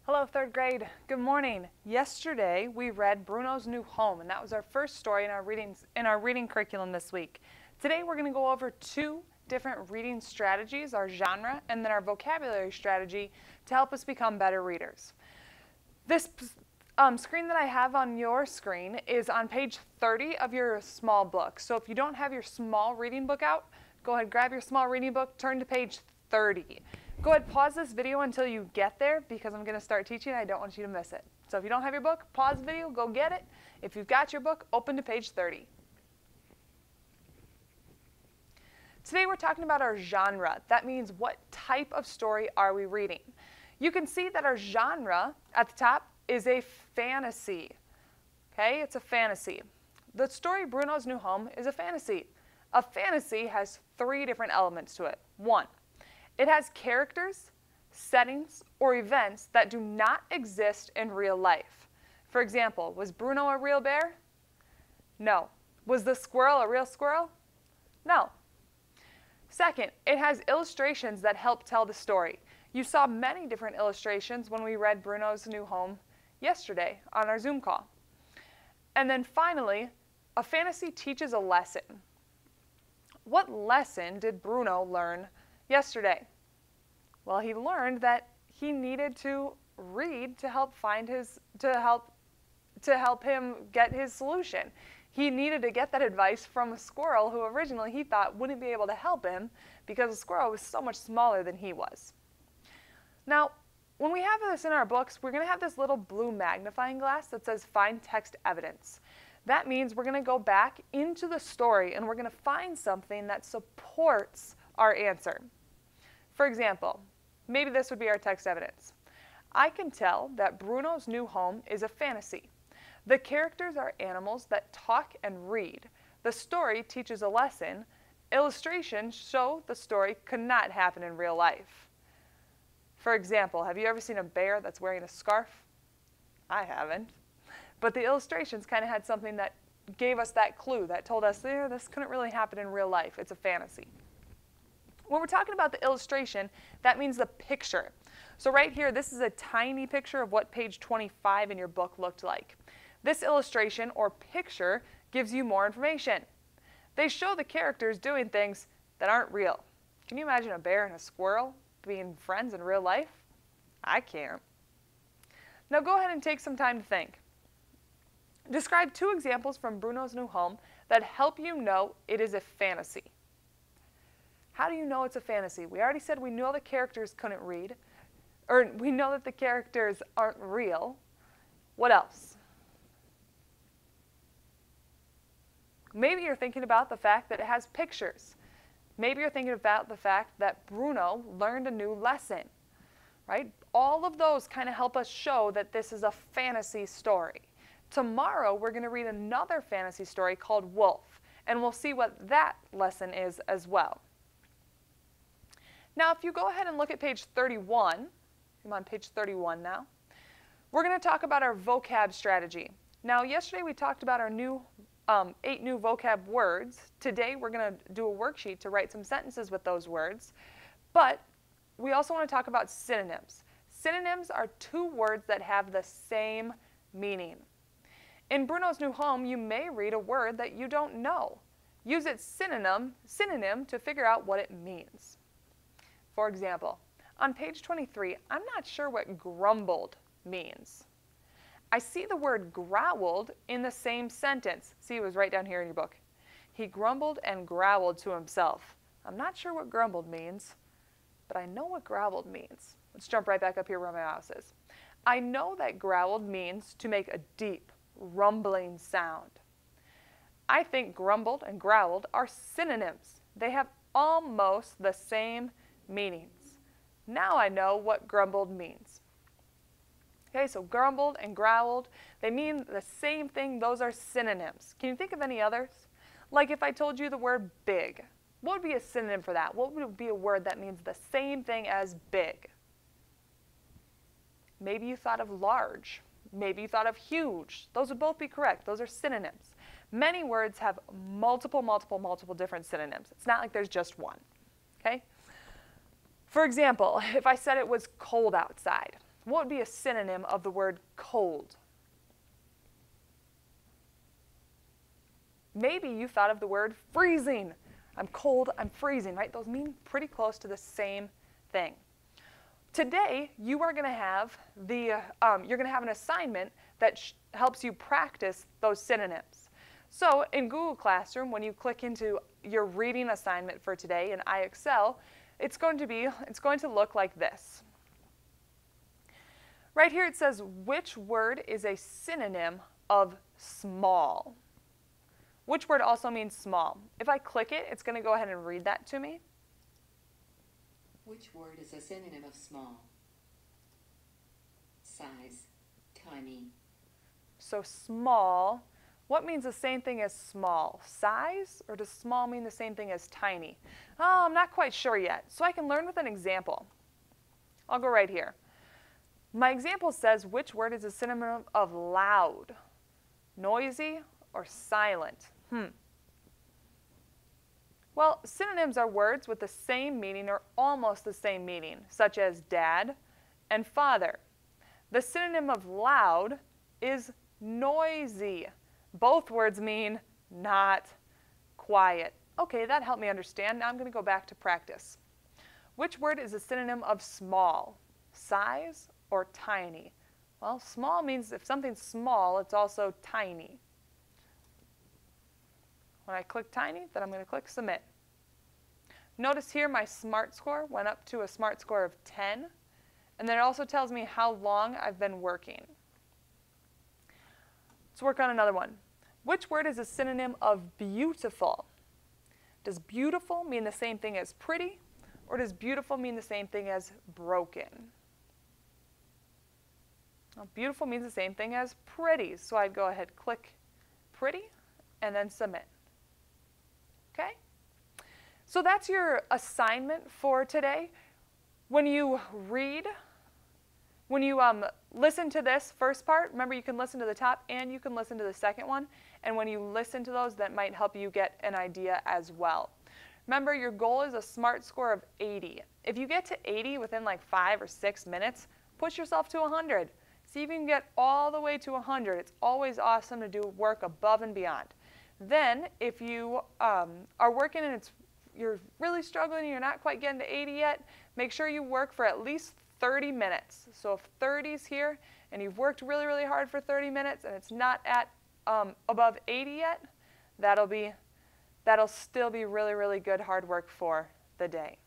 Hello, third grade. Good morning. Yesterday we read Bruno's New Home, and that was our first story in our reading curriculum this week. Today we're going to go over two different reading strategies, our genre and then our vocabulary strategy, to help us become better readers. This screen that I have on your screen is on page 30 of your small book. So if you don't have your small reading book out, go ahead, grab your small reading book, turn to page 30. Go ahead, pause this video until you get there because I'm going to start teaching and I don't want you to miss it. So if you don't have your book, pause the video, go get it. If you've got your book, open to page 30. Today we're talking about our genre. That means what type of story are we reading? You can see that our genre at the top is a fantasy. Okay, it's a fantasy. The story Bruno's New Home is a fantasy. A fantasy has three different elements to it. One, it has characters, settings, or events that do not exist in real life. For example, was Bruno a real bear? No. Was the squirrel a real squirrel? No. Second, it has illustrations that help tell the story. You saw many different illustrations when we read Bruno's New Home yesterday on our Zoom call. And then finally, a fantasy teaches a lesson. What lesson did Bruno learn yesterday? Well, he learned that he needed to read to help him get his solution. He needed to get that advice from a squirrel who originally he thought wouldn't be able to help him because the squirrel was so much smaller than he was. Now, when we have this in our books, we're going to have this little blue magnifying glass that says find text evidence. That means we're going to go back into the story and we're going to find something that supports our answer. For example, maybe this would be our text evidence. I can tell that Bruno's New Home is a fantasy. The characters are animals that talk and read. The story teaches a lesson. Illustrations show the story could not happen in real life. For example, have you ever seen a bear that's wearing a scarf? I haven't. But the illustrations kind of had something that gave us that clue, that told us, this couldn't really happen in real life. It's a fantasy. When we're talking about the illustration, that means the picture. So right here, this is a tiny picture of what page 25 in your book looked like. This illustration or picture gives you more information. They show the characters doing things that aren't real. Can you imagine a bear and a squirrel being friends in real life? I can't. Now go ahead and take some time to think. Describe two examples from Bruno's New Home that help you know it is a fantasy. How do you know it's a fantasy? We already said we know the characters couldn't read, or we know that the characters aren't real. What else? Maybe you're thinking about the fact that it has pictures. Maybe you're thinking about the fact that Bruno learned a new lesson, right? All of those kind of help us show that this is a fantasy story. Tomorrow, we're going to read another fantasy story called Wolf, and we'll see what that lesson is as well. Now, if you go ahead and look at page 31, I'm on page 31 now, we're going to talk about our vocab strategy. Now, yesterday we talked about our 8 new vocab words. Today we're going to do a worksheet to write some sentences with those words. But we also want to talk about synonyms. Synonyms are two words that have the same meaning. In Bruno's New Home, you may read a word that you don't know. Use its synonym to figure out what it means. For example, on page 23, I'm not sure what grumbled means. I see the word growled in the same sentence. See, it was right down here in your book. He grumbled and growled to himself. I'm not sure what grumbled means, but I know what growled means. Let's jump right back up here where my mouse is. I know that growled means to make a deep, rumbling sound. I think grumbled and growled are synonyms. They have almost the same meanings. Now I know what grumbled means. Okay, so grumbled and growled, they mean the same thing. Those are synonyms. Can you think of any others? Like if I told you the word big, what would be a synonym for that? What would be a word that means the same thing as big? Maybe you thought of large. Maybe you thought of huge. Those would both be correct. Those are synonyms. Many words have multiple different synonyms. It's not like there's just one. Okay? For example, if I said it was cold outside, What would be a synonym of the word cold? Maybe you thought of the word freezing. I'm cold, I'm freezing, right? Those mean pretty close to the same thing. Today, you are going to have an assignment that helps you practice those synonyms. So in Google Classroom, when you click into your reading assignment for today in iExcel, it's going to look like this. Right here it says, which word is a synonym of small? Which word also means small? If I click it, it's going to go ahead and read that to me. Which word is a synonym of small? Size, tiny. So small, what means the same thing as small? Size, or does small mean the same thing as tiny? Oh, I'm not quite sure yet. So I can learn with an example. I'll go right here. My example says, which word is a synonym of loud? Noisy or silent? Well, synonyms are words with the same meaning or almost the same meaning, such as dad and father. The synonym of loud is noisy. Both words mean not quiet. Okay, that helped me understand. Now I'm going to go back to practice. Which word is a synonym of small? Size or tiny? Well, small means if something's small, it's also tiny. When I click tiny, then I'm going to click submit. Notice here my SMART score went up to a SMART score of 10. And then it also tells me how long I've been working. Let's work on another one. Which word is a synonym of beautiful? Does beautiful mean the same thing as pretty, or does beautiful mean the same thing as broken? Well, beautiful means the same thing as pretty, so I'd go ahead, click pretty, and then submit. Okay? So that's your assignment for today. When you read, when you listen to this first part, remember you can listen to the top and you can listen to the second one. And when you listen to those, that might help you get an idea as well. Remember, your goal is a SMART score of 80. If you get to 80 within like 5 or 6 minutes, push yourself to 100. See if you can get all the way to 100. It's always awesome to do work above and beyond. Then, if you are working and you're really struggling and you're not quite getting to 80 yet, make sure you work for at least 30 minutes. So if 30 is here and you've worked really, really hard for 30 minutes and it's not at above 80 yet, that'll still be really, really good hard work for the day.